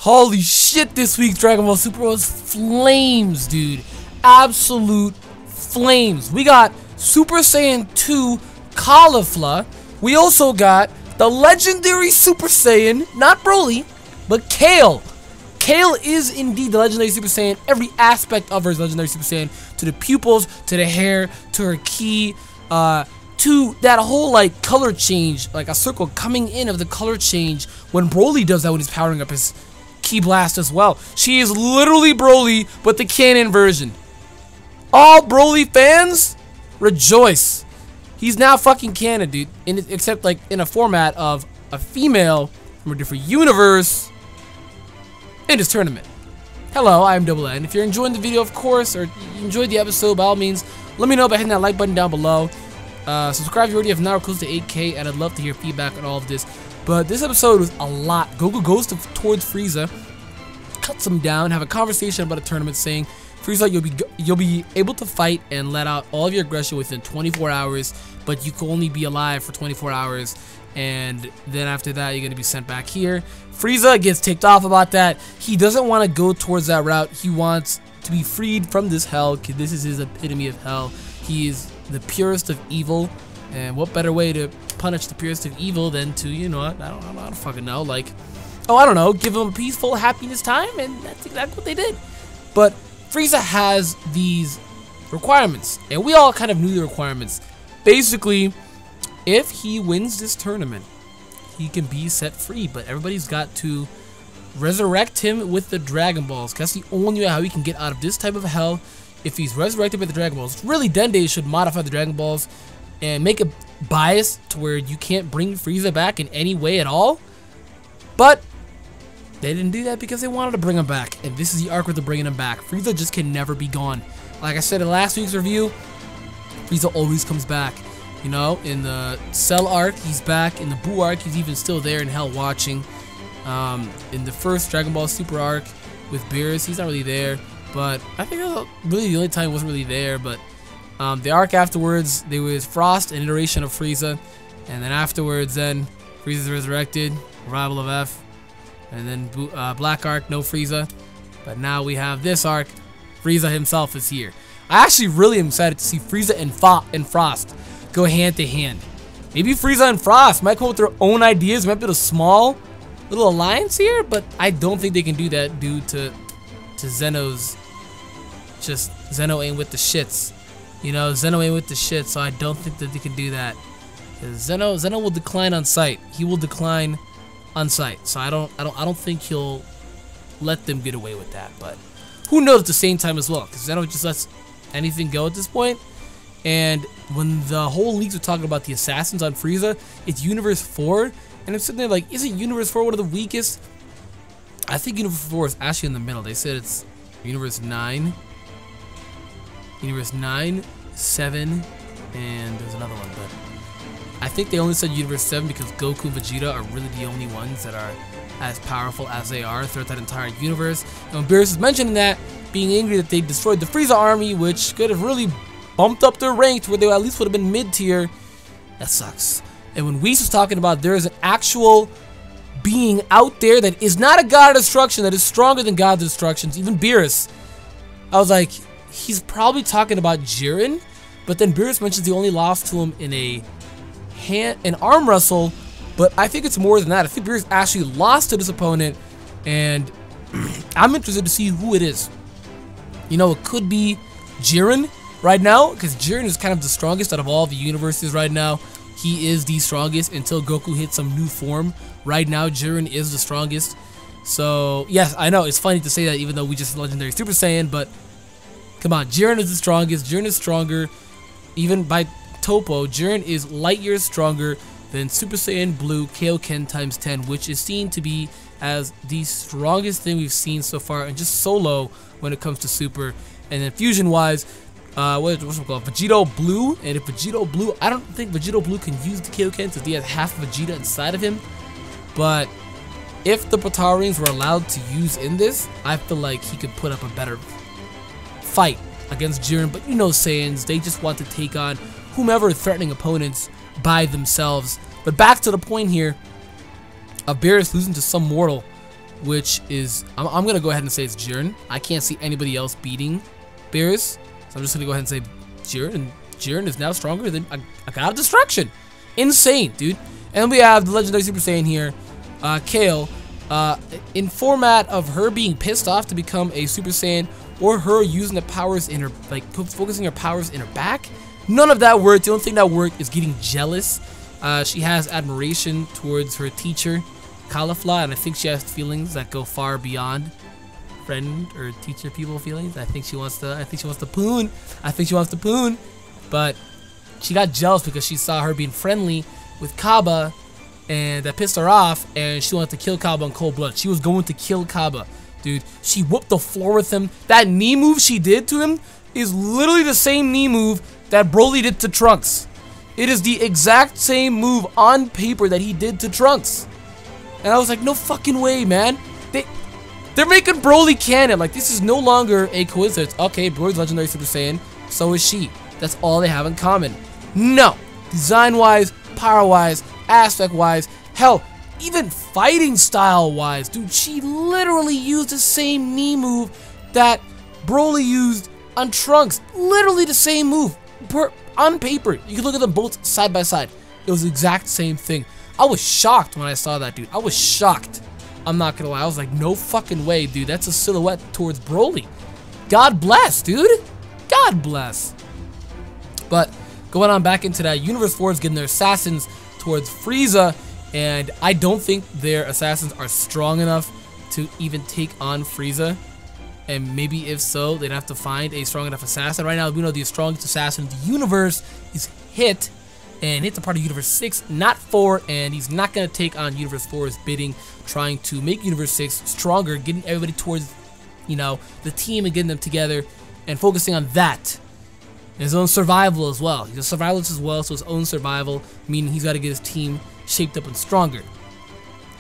Holy shit, this week's Dragon Ball Super was flames, dude. Absolute flames. We got Super Saiyan 2 Caulifla. We also got the legendary Super Saiyan, not Broly, but Kale. Kale is indeed the legendary Super Saiyan. Every aspect of her is legendary Super Saiyan. To the pupils, to the hair, to her ki, to that whole like color change, like a circle coming in of the color change when Broly does that when he's powering up his Ki Blast as well. She is literally Broly, but the canon version. All Broly fans, rejoice. He's now fucking canon, dude. Except like in a format of a female from a different universe in this tournament. Hello, I'm Double N. If you're enjoying the video, of course, or you enjoyed the episode, by all means, let me know by hitting that like button down below. Subscribe if you already have. Now we're close to 8K, and I'd love to hear feedback on all of this. But this episode was a lot. Goku goes towards Frieza, cuts him down, have a conversation about a tournament, saying, Frieza, you'll be able to fight and let out all of your aggression within 24 hours, but you can only be alive for 24 hours, and then after that, you're gonna be sent back here. Frieza gets ticked off about that. He doesn't want to go towards that route. He wants to be freed from this hell, because this is his epitome of hell. He is the purest of evil, and what better way to punish the purest of evil than to, you know, I don't fucking know, like, oh, I don't know, give him peaceful happiness time, and that's exactly what they did. But Frieza has these requirements, and we all kind of knew the requirements. Basically, if he wins this tournament, he can be set free, but everybody's got to resurrect him with the Dragon Balls, because that's the only way how he can get out of this type of hell. If he's resurrected with the Dragon Balls, really Dende should modify the Dragon Balls and make a bias to where you can't bring Frieza back in any way at all. But they didn't do that because they wanted to bring him back, and this is the arc where they're bringing him back. Frieza just can never be gone. Like I said in last week's review, Frieza always comes back. You know, in the Cell arc, he's back. In the Buu arc, he's even still there in hell watching. In the first Dragon Ball Super arc with Beerus, he's not really there. But I think that was really the only time he wasn't really there. But the arc afterwards, there was Frost, an iteration of Frieza. And then afterwards, then Frieza's resurrected, Arrival of F. And then Black arc, no Frieza. But now we have this arc, Frieza himself is here. I actually really am excited to see Frieza and Frost go hand to hand. Maybe Frieza and Frost might come up with their own ideas, might build a small little alliance here, but I don't think they can do that due to Zeno's, just Zeno ain't with the shits. You know, Zeno ain't with the shit, so I don't think that they can do that. Zeno will decline on sight. He will decline on sight. So I don't think he'll let them get away with that. But who knows at the same time as well, because Zeno just lets anything go at this point. And when the whole leagues are talking about the assassins on Frieza, it's Universe 4, and I'm sitting there like, isn't Universe 4 one of the weakest? I think Universe 4 is actually in the middle. They said it's Universe 9, Universe 9, 7, and there's another one, but I think they only said Universe 7 because Goku and Vegeta are really the only ones that are as powerful as they are throughout that entire universe. And when Beerus is mentioning that, being angry that they destroyed the Frieza army, which could have really bumped up their rank to where they at least would have been mid-tier, that sucks. And when Whis was talking about there is an actual being out there that is not a god of destruction, that is stronger than god of destructions, even Beerus, I was like, he's probably talking about Jiren, but then Beerus mentions he only lost to him in an arm wrestle, but I think it's more than that. I think Beerus actually lost to this opponent, and I'm interested to see who it is. You know, it could be Jiren right now, because Jiren is kind of the strongest out of all the universes right now. He is the strongest until Goku hits some new form. Right now, Jiren is the strongest. So, yes, I know, it's funny to say that even though we just legendary Super Saiyan, but come on, Jiren is the strongest. Jiren is stronger. Even by Topo, Jiren is light years stronger than Super Saiyan Blue Kaioken times 10, which is seen to be as the strongest thing we've seen so far, and just solo when it comes to Super. And then fusion-wise, what's it called? Vegito Blue. And if Vegito Blue, I don't think Vegito Blue can use the Kaioken because he has half of Vegeta inside of him. But if the Potarians were allowed to use in this, I feel like he could put up a better fight against Jiren. But you know Saiyans, they just want to take on whomever threatening opponents by themselves. But back to the point here of Beerus losing to some mortal, which is, I'm going to go ahead and say it's Jiren. I can't see anybody else beating Beerus, so I'm just going to go ahead and say Jiren, and Jiren is now stronger than a God of Destruction. Insane, dude. And we have the legendary Super Saiyan here, Kale, in format of her being pissed off to become a Super Saiyan, or her using the powers in her, like focusing her powers in her back. None of that worked. The only thing that worked is getting jealous. She has admiration towards her teacher, Caulifla, and I think she has feelings that go far beyond friend or teacher people feelings. I think she wants to poon. But she got jealous because she saw her being friendly with Kaba, and that pissed her off, and she wanted to kill Kaba in cold blood. She was going to kill Kaba, dude. She whooped the floor with him. That knee move she did to him is literally the same knee move that Broly did to Trunks. It is the exact same move on paper that he did to Trunks. And I was like, no fucking way, man. They're making Broly canon. Like, this is no longer a coincidence. Okay, Broly's legendary Super Saiyan. So is she. That's all they have in common. No. Design-wise, power-wise, aspect-wise, hell, even fighting style-wise. Dude, she literally used the same knee move that Broly used on Trunks. Literally the same move. On paper. You can look at them both side by side. It was the exact same thing. I was shocked when I saw that, dude. I was shocked. I'm not gonna lie. I was like, no fucking way, dude. That's a silhouette towards Broly. God bless, dude. God bless. But going on back into that, Universe 4 is getting their assassins towards Frieza, and I don't think their assassins are strong enough to even take on Frieza. And maybe if so, they'd have to find a strong enough assassin. Right now, we know the strongest assassin in the universe is Hit, and Hit's a part of Universe 6, not 4, and he's not going to take on Universe 4's bidding, trying to make Universe 6 stronger, getting everybody towards, you know, the team and getting them together, and focusing on that. His own survival as well. He's a survivalist as well, so his own survival, meaning he's got to get his team shaped up and stronger.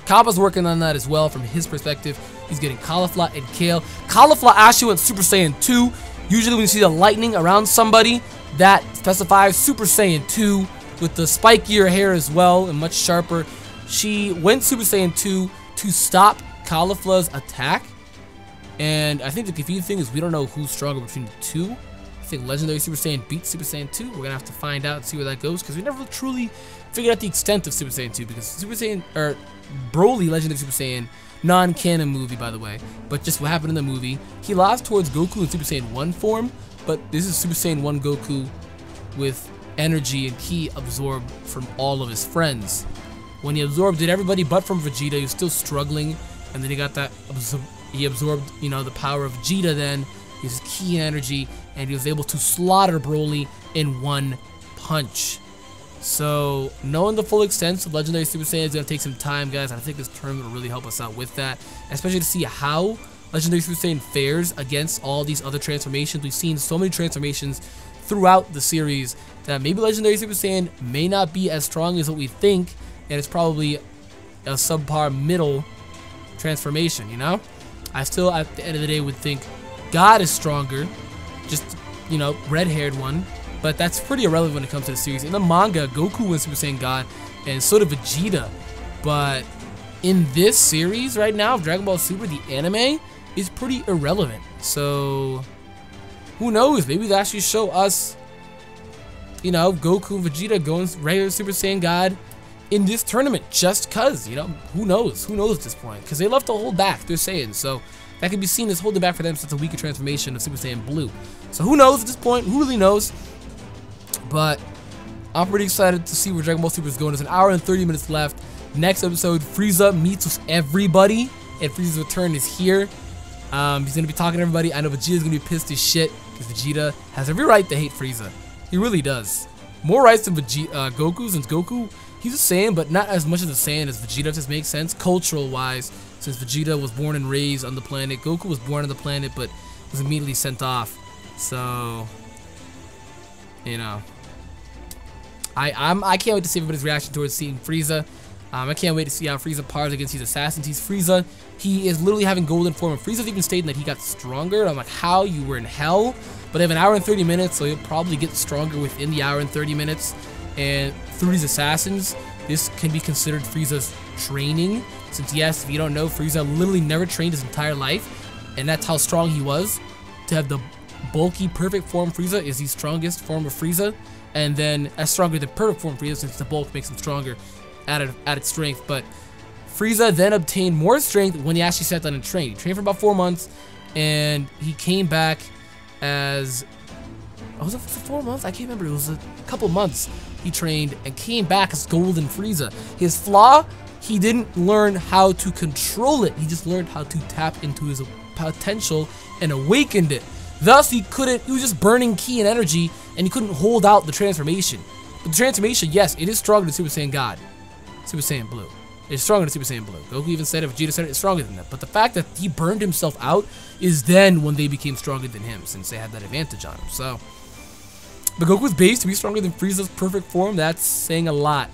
Kaba's working on that as well from his perspective. He's getting Caulifla and Kale. Caulifla actually went Super Saiyan 2. Usually when you see the lightning around somebody, that specifies Super Saiyan 2 with the spikier hair as well and much sharper. She went Super Saiyan 2 to stop Caulifla's attack. And I think the confusing thing is we don't know who's stronger between the two. I think Legendary Super Saiyan beats Super Saiyan 2. We're going to have to find out and see where that goes, because we never truly figured out the extent of Super Saiyan 2, because Super Saiyan, or Broly Legendary Super Saiyan, non-canon movie by the way, but just what happened in the movie, he lost towards Goku in Super Saiyan 1 form, but this is Super Saiyan 1 Goku with energy and ki absorbed from all of his friends. When he absorbed it, everybody but from Vegeta, he was still struggling, and then he got that, he absorbed, you know, the power of Vegeta then, his ki and energy, and he was able to slaughter Broly in one punch. So, knowing the full extent of Legendary Super Saiyan is going to take some time, guys. I think this tournament will really help us out with that, especially to see how Legendary Super Saiyan fares against all these other transformations. We've seen so many transformations throughout the series that maybe Legendary Super Saiyan may not be as strong as what we think, and it's probably a subpar middle transformation, you know? I still, at the end of the day, would think God is stronger, just, you know, red-haired one. But that's pretty irrelevant when it comes to the series. In the manga, Goku went Super Saiyan God, and so did Vegeta. But in this series right now, Dragon Ball Super, the anime, is pretty irrelevant. So, who knows? Maybe they actually show us, you know, Goku and Vegeta going regular Super Saiyan God in this tournament. Just cause, you know, who knows? Who knows at this point? Because they love to hold back their Saiyans. So, that can be seen as holding back for them since a weaker transformation of Super Saiyan Blue. So, who knows at this point? Who really knows? But I'm pretty excited to see where Dragon Ball Super is going. There's an hour and 30 minutes left. Next episode, Frieza meets with everybody, and Frieza's return is here. He's going to be talking to everybody. I know Vegeta's going to be pissed as shit, because Vegeta has every right to hate Frieza. He really does. More rights than Goku, since Goku, he's a Saiyan, but not as much as a Saiyan as Vegeta, if this makes sense, cultural-wise, since Vegeta was born and raised on the planet. Goku was born on the planet, but was immediately sent off. So, you know, I can't wait to see everybody's reaction towards seeing Frieza. I can't wait to see how Frieza pars against these assassins. He's Frieza. He is literally having golden form. And Frieza's even stating that he got stronger. I'm like, how? You were in hell? But they have an hour and 30 minutes, so he'll probably get stronger within the hour and 30 minutes. And through these assassins, this can be considered Frieza's training. Since, yes, if you don't know, Frieza literally never trained his entire life. And that's how strong he was. To have the bulky, perfect form Frieza is the strongest form of Frieza. And then, as stronger than perfect form Frieza, since the bulk makes him stronger. Added strength, but Frieza then obtained more strength when he actually sat down and trained. He trained for about 4 months, and he came back as, was it for 4 months? I can't remember. It was a couple months he trained and came back as Golden Frieza. His flaw, he didn't learn how to control it. He just learned how to tap into his potential and awakened it. Thus, he was just burning ki and energy, and he couldn't hold out the transformation. But the transformation, yes, it is stronger than Super Saiyan God. Super Saiyan Blue. It's stronger than Super Saiyan Blue. Goku even said it, Vegeta said it, it's stronger than that. But the fact that he burned himself out is then when they became stronger than him, since they had that advantage on him. So, but Goku's base to be stronger than Frieza's perfect form, that's saying a lot.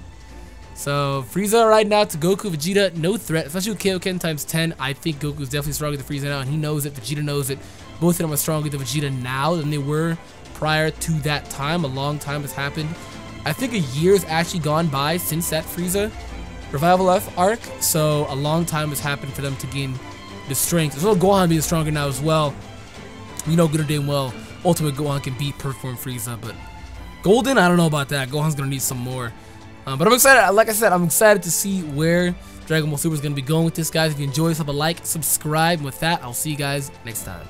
So, Frieza right now to Goku, Vegeta, no threat, especially with Kaioken times 10. I think Goku's definitely stronger than Frieza now, and he knows it, Vegeta knows it. Both of them are stronger than Vegeta now than they were prior to that time. A long time has happened. I think a year's actually gone by since that Frieza Revival F arc, so a long time has happened for them to gain the strength. As well as Gohan being stronger now as well. We know good or damn well Ultimate Gohan can beat Perfect Form Frieza, but Golden, I don't know about that. Gohan's gonna need some more. But I'm excited. Like I said, I'm excited to see where Dragon Ball Super is gonna be going with this, guys. If you enjoyed this, have a like, subscribe. And with that, I'll see you guys next time.